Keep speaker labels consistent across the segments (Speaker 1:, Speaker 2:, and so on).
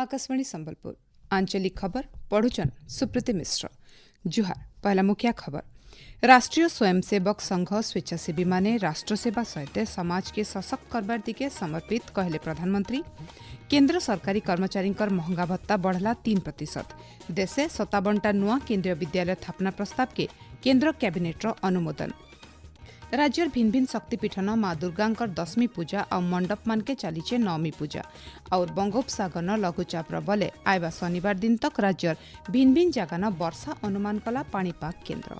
Speaker 1: आकाशवाणी संबलपुर आंचलिक खबर पढ़ुचन सुप्रीति मिश्र। जुहार। पहला मुख्य खबर। राष्ट्रीय स्वयंसेवक संघ स्वेच्छासेवी माने राष्ट्र सेवा सहित समाज के सशक्त करबार दिगे समर्पित कहले प्रधानमंत्री। केन्द्र सरकारी कर्मचारी महंगा भत्ता बढ़ला 3%। देशे 57टा नुआ केन्द्रीय विद्यालय स्थापना प्रस्ताव के केन्द्र कैबिनेट अनुमोदन। राज्यर भिन्न भिन्न शक्तिपीठन माँ दुर्गांकर दशमी पूजा और मंडप मानके चलीचे नवमी पूजा और बंगोपसागर लघुचापर बले आयवा शनिवार दिन तक राज्यर भिन्न भिन्न जगह वर्षा अनुमान कला पाणीपाग केन्द्र।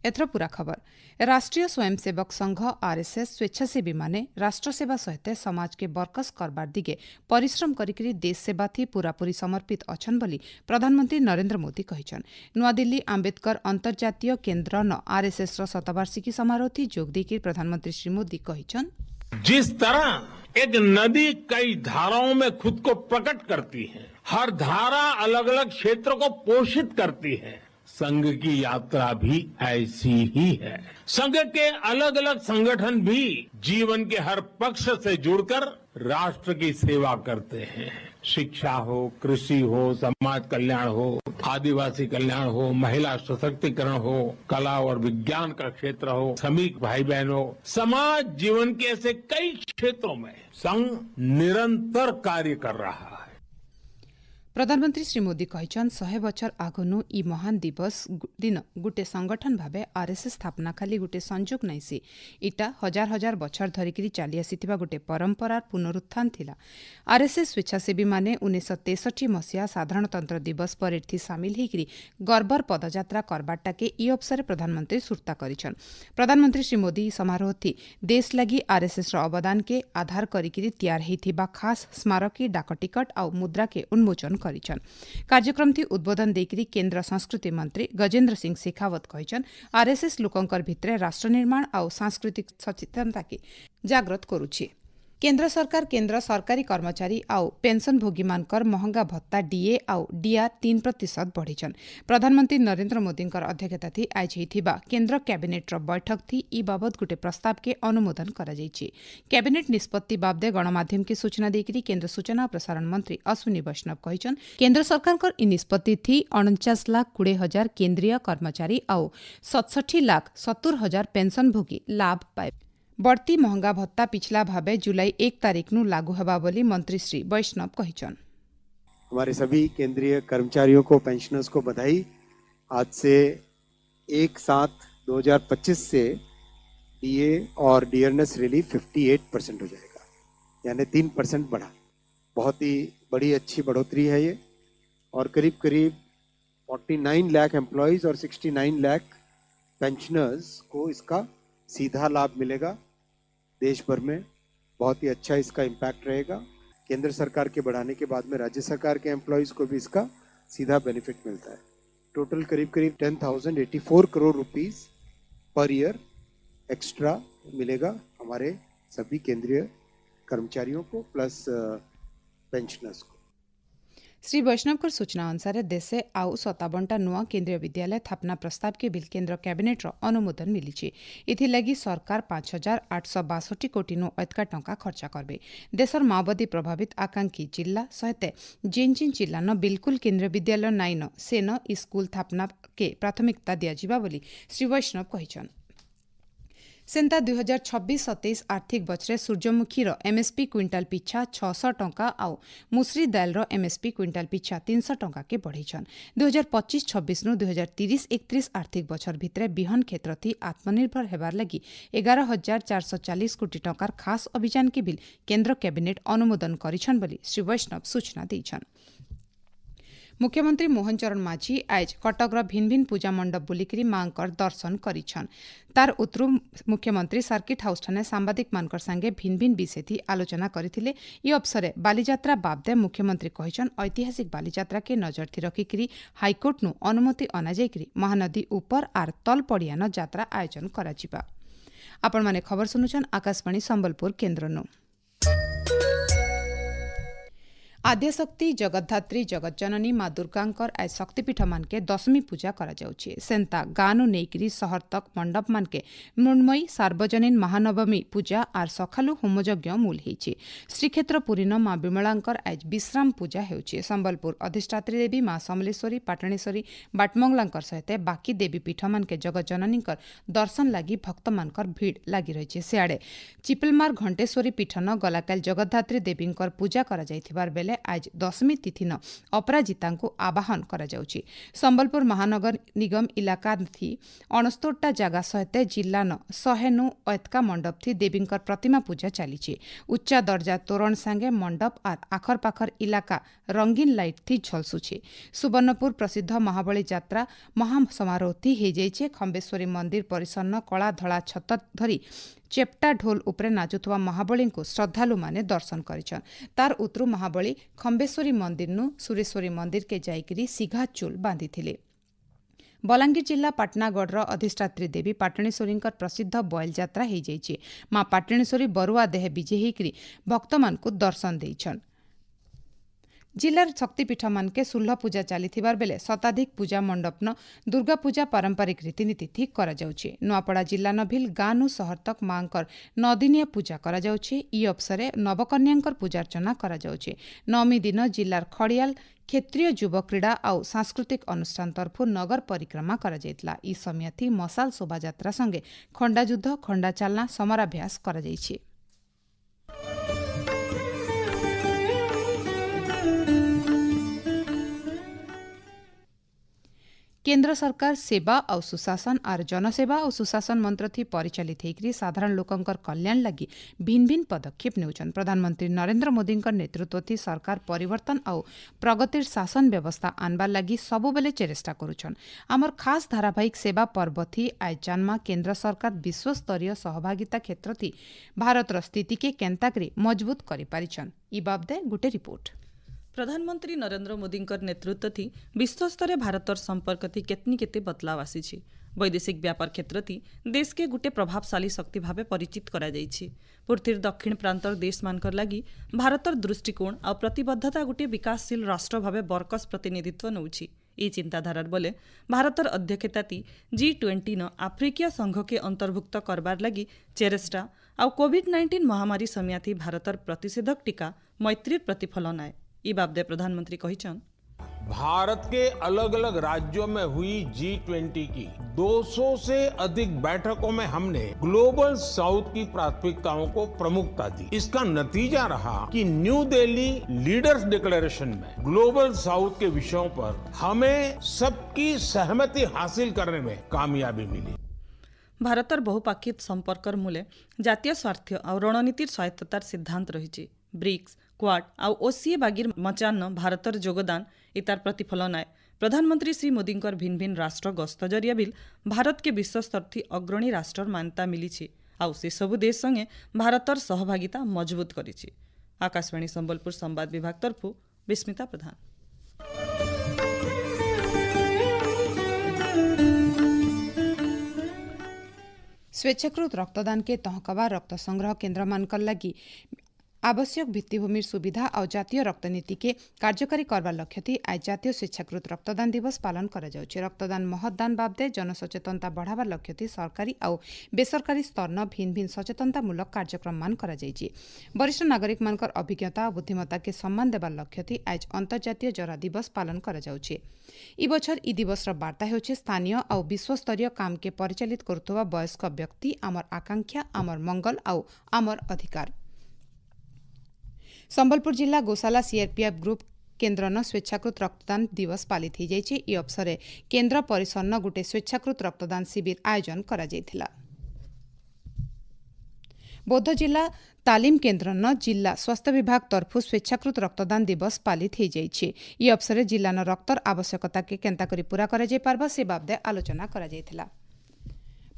Speaker 1: एथर पूरा खबर। राष्ट्रीय स्वयंसेवक संघ आरएसएस स्वेच्छासेवी माने राष्ट्र सेवा सहित समाज के बरकस करबार दिगे परिश्रम करिकरी देश सेवा थी पूरापूरी समर्पित अछन बोली प्रधानमंत्री नरेंद्र मोदी कहिछन। नुआदिल्ली आंबेडकर अंतर्जातीय केन्द्र न आरएसएस रो शतवार्षिकी समारोह थी जोग देके प्रधानमंत्री श्री मोदी कहिछन।
Speaker 2: जिस तरह एक नदी कई धाराओं में खुद को प्रकट करती है, हर धारा अलग अलग क्षेत्र को पोषित करती है, संघ की यात्रा भी ऐसी ही है। संघ के अलग अलग संगठन भी जीवन के हर पक्ष से जुड़कर राष्ट्र की सेवा करते हैं। शिक्षा हो, कृषि हो, समाज कल्याण हो, आदिवासी कल्याण हो, महिला सशक्तिकरण हो, कला और विज्ञान का क्षेत्र हो, श्रमिक भाई बहनों, समाज जीवन के ऐसे कई क्षेत्रों में संघ निरंतर कार्य कर रहा है।
Speaker 1: प्रधानमंत्री श्री मोदी कहिछन 100 बछर आगनु ई महान दिवस दिन गुटे संगठन भावे आरएसएस स्थापना खाली गुटे संजोग नाइसी, इटा हजार हजार बछर धरिकिरी चली आसीथिबा गुटे परंपरार पुनरुत्थान थिला। आरएसएस स्वेच्छासेवी माने 1963 मसिया साधारणतंत्र दिवस परेड थी सामिल हेकिरी गर्बर पदयात्रा करबाटा के ई अवसर प्रधानमंत्री सुर्ता करिछन। प्रधानमंत्री श्री मोदी समारोह थी देश लगी आरएसएस रो अवदान के आधार करिकिरी तैयार हेथिबा खास स्मारकी डाकटिकट आ मुद्रा के उन्मोचन करिछन। कार्यक्रम थी उद्बोधन देकिरी केन्द्र संस्कृति मंत्री गजेन्द्र सिंह शेखावत कहिछन आरएसएस लोकंकर भितरे राष्ट्र निर्माण और सांस्कृतिक सचेतनता के जागृत करुछि। केन्द्र सरकार केन्द्र सरकारी कर्मचारी आउ पेंशनभोगी मानकर महंगा भत्ता डीए आउ डीआर 3% बढ़ीछन। प्रधानमंत्री नरेंद्र मोदी अध्यक्षता थी आज होइथिबा केन्द्र कैबिनेट बैठक थी ई बाबत गुटे प्रस्ताव के अनुमोदन करा जायछि। कैबिनेट निष्पत्ति बाबदे गणमाध्यम के सूचना देकिरी केन्द्र सूचना और प्रसारण मंत्री अश्विनी वैष्णव कहिछन केन्द्र सरकार ई निष्पत्ति थी 49,20,000 केन्द्रीय कर्मचारी आउ 67,70,000 पेंशनभोगी लाभ पाए। बढ़ती महंगा भत्ता पिछला भावे जुलाई 1 तारीख नु लागू हवा बोली मंत्री श्री वैष्णव कहिछन।
Speaker 3: हमारे सभी केंद्रीय कर्मचारियों को, पेंशनर्स को बधाई। आज से 1/7/2025 से डीए और डियरनेस रिलीफ 58% हो जाएगा, यानी 3% बढ़ा। बहुत ही बड़ी अच्छी बढ़ोतरी है ये, और करीब करीब 49 लाख एम्प्लॉयज और 69 लाख पेंशनर्स को इसका सीधा लाभ मिलेगा। देश भर में बहुत ही अच्छा इसका इम्पैक्ट रहेगा। केंद्र सरकार के बढ़ाने के बाद में राज्य सरकार के एम्प्लॉयज को भी इसका सीधा बेनिफिट मिलता है। टोटल करीब करीब 10,084 crore rupees per year extra मिलेगा हमारे सभी केंद्रीय कर्मचारियों को प्लस पेंशनर्स को।
Speaker 1: श्री वैष्णव कर सूचना अनुसार देशे आउ 57टा नुआ केन्द्रीय विद्यालय स्थापना प्रस्ताव के बिल केन्द्र कैबिनेट अनुमोदन मिली। इथिलागी सरकार 5,862 कोटी नु अधिक टंका खर्चा करबे। देशर माओवादी प्रभावित आकांक्षी जिला सहित जिन जिला न बिल्कुल केन्द्रीय विद्यालय नाइन सेन स्कूल स्थापना के प्राथमिकता दिया बोली श्री वैष्णव कहिछन। सेंता 2026-27 आर्थिक बछरे सूर्यमुखीर एमएसपी क्विंटाल पिछा 600 टंका आउ मुसरी दालर एमएसपी क्विंटाल पिछा 300 टंका के बढ़ीछन। 2025-26 नु 2030-31 आर्थिक बछर भितरे बिहन क्षेत्र थी आत्मनिर्भर हेबार लगी 11,440 कोटी टंकार खास अभियान के बिल केन्द्र कैबिनेट अनुमोदन करिछन बोली श्री वैष्णव सूचना दैछन। मुख्यमंत्री मोहन चरण माझी आज कटकर भिन्न भिन्न पूजा मंडप बुलिकरी मांकर दर्शन करिछन। तार उतरु मुख्यमंत्री सर्किट हाउस ठाने सांबादिक मानकर संगे भिन्न भिन्न विषय थी आलोचना करथिले। ई अवसरे बालीजात्रा बाबदे मुख्यमंत्री कहिछन ऐतिहासिक बालीजात्रा के नजर थी रखिकरी हाईकोर्ट नु अनुमति अना जायकरी महानदी ऊपर आर तल पड़ियान यात्रा आयोजन कराजिबा। आपण माने खबर सुनुछन आकाशवाणी संबलपुर केन्द्र नु। आद्यशक्ति जगतधात्री जगतजननी माँ दुर्गांकर आज शक्तिपीठ मानके दशमी पूजा करा जाउछि। सेंता गानु नेइकिरी सहर तक मंडप मानके मृण्मयी सार्वजनीन महानवमी पूजा आर सखालु होमयज्ञ मूल हेछि। श्रीक्षेत्र पुरीन माँ विमलांकर आज विश्राम पूजा हेउछि। संबलपुर अधिष्ठात्री देवी माँ समलेश्वरी पाटणेश्वरी बाटमंगलांकर सहित बाकी देवी पीठ मानके जगतजननींकर दर्शन लागि भक्त मानकर भीड़ लागि रहिछि। सियाड़े चिपलमार घंटेश्वरी पीठन गलाकाल जगतधात्री देवींकर पूजा करा जाइथिबार बेले आज दशमी तिथि न अपराजितांकु आवाहन करा जाउछि। संबलपुर महानगर निगम इलाका थी 69टा जागा सहित जिल्ला न 109 ऐतका मंडप थी देवींकर प्रतिमा पूजा चलीछि। उच्चा दर्जा तोरण सांगे मंडप आर आखर पाखर इलाका रंगीन लाइट थी झलसुछि। सुवर्णपुर प्रसिद्ध महाबली यात्रा महासमारोह थी हे जाइछे। खंबेश्वरी मंदिर परिसर न कला धला छत धरी चेप्टा ढोल उपरे नाचुथुवा महाबली को श्रद्धालु माने दर्शन करिछन। तार उतरु महाबली खंबेश्वरी मंदिर नु सुरेश्वरी मंदिर के जाइकिरी सिघा चूल बांधिथिले। बलांगीर जिला पाटनागढ़ अधिष्ठात्री देवी पाटणेश्वरी प्रसिद्ध बयल यात्रा हो जाइए। माँ पाटणेश्वरी बरुआ देह विजे होकर भक्त मान दर्शन देइछन। जिलार शक्तिपीठ मानके सुल्ह पूजा चलीथिबार बेले शताधिक पूजा मंडप न दुर्गा पूजा पारंपरिक रीतिनीति थी करा जाउछि। नुआपड़ा जिला नभिल गानु सहर तक मांकर नदिनिया पूजा करा जाउछि। ई अवसरे नवकन्यांकर पूजार्चना करा जाउछि। नवमी दिन जिलार खड़ियाल क्षेत्रीय युव क्रीड़ा आउ सांस्कृतिक अनुष्ठान तरफु नगर परिक्रमा करा जाइतला। ई समय थी मसाल शोभायात्रा संगे खंडायुद्ध खंडाचालना समराभ्यास करा जाइछि। केन्द्र सरकार सेवा और सुशासन आर जनसेवा और सुशासन मंत्र थी परिचालित होकर साधारण लोकंकर कल्याण लगी भिन्न भिन्न पदक्षेप नेउछन। प्रधानमंत्री नरेंद्र मोदी नेतृत्व थी सरकार परिवर्तन और प्रगतिर शासन व्यवस्था आनबार लगी सबुबेले चेष्टा करुछन। आमर खास धारावाहिक सेवा पर्व थी आज जानमा केन्द्र सरकार विश्वस्तरीय सहभागिता क्षेत्र थी भारतर स्थिति के केन्ताकरी मजबूत करि पारिछन। ई बाबदे गुटे रिपोर्ट।
Speaker 4: प्रधानमंत्री नरेंद्र मोदी नेतृत्व थी विश्वस्तर भारतर संपर्क थी केतनी केते बदलाव आसी। वैदेशिक व्यापार क्षेत्र थी देश के गुटे प्रभावशाली शक्ति भावे परिचित करा जाइछि। पूर्तिर दक्षिण प्रांतर देश मानकर लगी भारतर दृष्टिकोण और प्रतिबद्धता गुटे विकासशील राष्ट्र भावे बरकस प्रतिनिधित्व नउछि। ई चिंताधारार बोले भारतर अध्यक्षता थी G20 न आफ्रिकीय संघ के अंतर्भुक्त करबार लगी चेष्टा और कोविड-19 महामारी समिया थी भारतर प्रतिषेधक टीका मैत्रीर प्रतिफलन आए। ई बाबदे प्रधानमंत्री कहिछन
Speaker 2: भारत के अलग अलग राज्यों में हुई G20 की 200 से अधिक बैठकों में हमने ग्लोबल साउथ की प्राथमिकताओं को प्रमुखता दी। इसका नतीजा रहा कि न्यू दिल्ली लीडर्स डिक्लेरेशन में ग्लोबल साउथ के विषयों पर हमें सबकी सहमति हासिल करने में कामयाबी मिली।
Speaker 4: भारतर बहुपाक्षिक संपर्कर मूले जातीय स्वार्थ और रणनीतिर स्वायत्ततार सिद्धांत रही। ब्रिक्स क्वाड और ओसीए बागिर मचान भारतर योगदान इतार प्रतिफलन आए। प्रधानमंत्री श्री मोदी भिन्न भिन्न राष्ट्र गस्त जरिया बिल भारत के विश्वस्तर थी अग्रणी राष्ट्र मान्यता मिली आउ से सबु देश संगे भारतर सहभागिता मजबूत करिछि। आकाशवाणी संबलपुर संवाद विभाग तरफु विस्मिता प्रधान।
Speaker 1: स्वेच्छाकृत रक्तदान के तहकबा रक्त संग्रह केन्द्र मानकर लगी आवश्यक भित्तिभूमिर सुविधा और जातीय रक्तनीति के कार्यकारी करबार लक्ष्य थी आज जातीय स्वेच्छाकृत रक्तदान दिवस पालन करा जाउछि। रक्तदान महतदान बाबदे जनसचेतनता बढ़ावार लक्ष्य थी सरकारी और बेसरकारी स्तर न भिन्न भिन्न सचेतनतामूलक कार्यक्रम मान करा जाइछि। वरिष्ठ नागरिक मानकर अभिज्ञता और बुद्धिमत्ता के सम्मान देवार लक्ष्य थी आज अंतर्जातीय जरा दिवस पालन करा जाउछि। ई बछर ई दिवसर वार्ता हेउछि स्थानीय और विश्वस्तरीय काम के परिचालित करुथुवा वयस्क व्यक्ति आमर आकांक्षा आमर मंगल और आमर अधिकार। संबलपुर जिला गोशाला सीआरपीएफ ग्रुप केन्द्र न स्वेच्छाकृत रक्तदान दिवस पालित हो जाइए। ई अवसर केन्द्र परिसर न गुटे स्वेच्छाकृत रक्तदान शिविर आयोजन करा जाइथिला। बौद्ध जिला तालीम केन्द्र न जिला स्वास्थ्य विभाग तरफु स्वेच्छाकृत रक्तदान दिवस पालित हो जाइए। ई अवसर जिला न रक्तर आवश्यकता के केन्ता करी पूरा करा जाय पारबा से बाबदे आलोचना करा जाइथिला।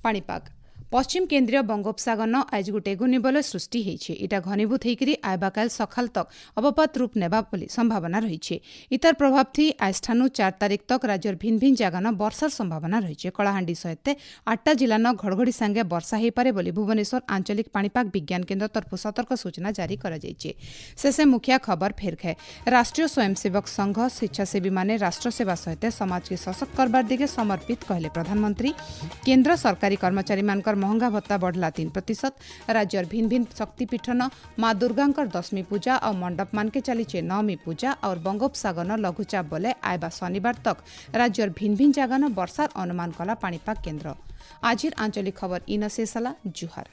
Speaker 1: पाणीपाग पश्चिम केन्द्रीय बंगोपसागर न आज गोटे घूर्णिबलय सृष्टि होइछे। इटा घनीभूत होइकरी आइबा काल सकाल तक अवपात रूप नेबा बोली संभावना रहिछे। इतार प्रभाव थी आज ठानु 4 तारिख तक राज्यर भिन्न भिन्न जगह न वर्षार संभावना रहिछे। कलाहांडी सहित 8टा जिला न घड़घड़ी संगे वर्षा हेई पारे बोली भुवनेश्वर आंचलिक पाणीपाग विज्ञान केन्द्र तरफ सतर्क सूचना जारी करा जाइछे। शेषे मुखिया खबर फेरखे राष्ट्रीय स्वयंसेवक संघ स्वेच्छासेवी माने राष्ट्र सेवा सहित समाज के सशक्त करबार दिगे समर्पित कहले प्रधानमंत्री। केन्द्र सरकारी कर्मचारी मानकर महंगा भत्ता बढ़ला 3%। राज्यर भिन्न भिन्न शक्तिपीठ न माँ दुर्गांकर दशमी पूजा और मंडप मान के चलीचे नवमी पूजा और बंगोपसागर न लघुचाप बोले आइबा शनिवार तक राज्यर भिन्न भिन्न जगह न वर्षार अनुमान कला पाणीपाग केन्द्र। आजिर आंचलिक खबर इन शेषला जुहार।